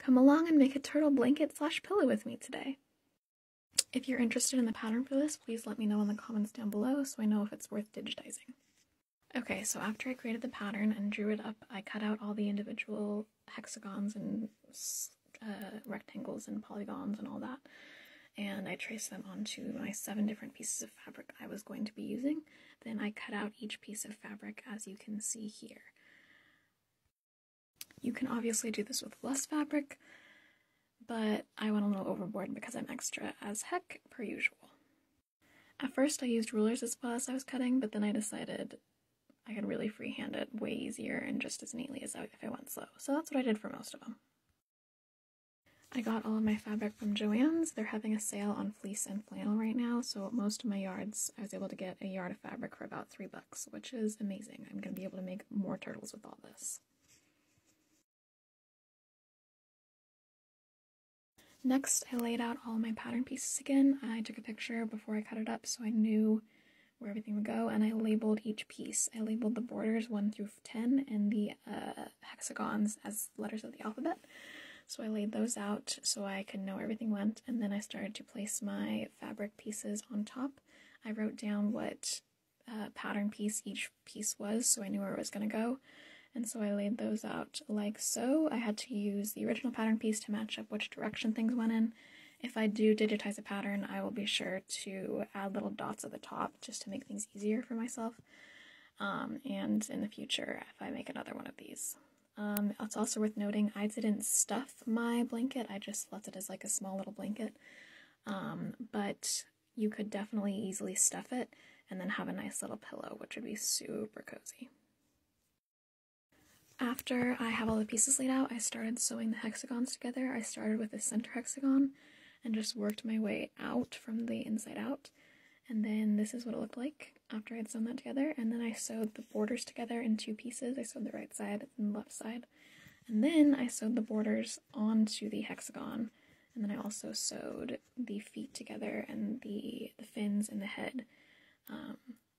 Come along and make a turtle blanket / pillow with me today. If you're interested in the pattern for this, please let me know in the comments down below so I know if it's worth digitizing. Okay, so after I created the pattern and drew it up, I cut out all the individual hexagons and rectangles and polygons and all that, and I traced them onto my 7 different pieces of fabric I was going to be using. Then I cut out each piece of fabric, as you can see here. You can obviously do this with less fabric, but I went a little overboard because I'm extra as heck, per usual. At first I used rulers as well as I was cutting, but then I decided I could really freehand it way easier and just as neatly as if I went slow, so that's what I did for most of them. I got all of my fabric from Joann's. They're having a sale on fleece and flannel right now, so most of my yards, I was able to get a yard of fabric for about $3, which is amazing. I'm going to be able to make more turtles with all this. Next, I laid out all my pattern pieces again. I took a picture before I cut it up so I knew where everything would go, and I labeled each piece. I labeled the borders 1 through 10 and the hexagons as letters of the alphabet. So I laid those out so I could know where everything went, and then I started to place my fabric pieces on top. I wrote down what pattern piece each piece was so I knew where it was going to go, and so I laid those out like so. I had to use the original pattern piece to match up which direction things went in. If I do digitize a pattern, I will be sure to add little dots at the top just to make things easier for myself, and in the future if I make another one of these. It's also worth noting I didn't stuff my blanket, I just left it as like a small little blanket, but you could definitely easily stuff it and then have a nice little pillow, which would be super cozy. After I have all the pieces laid out, I started sewing the hexagons together. I started with the center hexagon and just worked my way out from the inside out, and then this is what it looked like after I had sewn that together. And then I sewed the borders together in 2 pieces. I sewed the right side and the left side, and then I sewed the borders onto the hexagon, and then I also sewed the feet together and the fins and the head.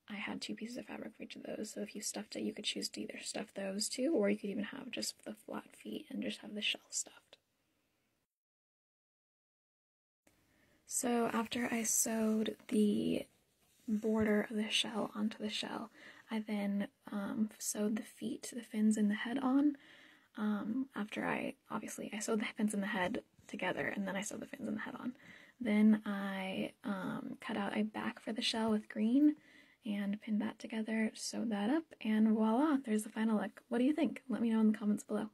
I had 2 pieces of fabric for each of those, so if you stuffed it, you could choose to either stuff those 2, or you could even have just the flat feet and just have the shell stuffed. So after I sewed the border of the shell onto the shell, I then sewed the feet, the fins, and the head on. After I sewed the fins and the head together, and then I sewed the fins and the head on. Then I cut out a back for the shell with green and pinned that together, sewed that up, and voila, there's the final look. What do you think? Let me know in the comments below.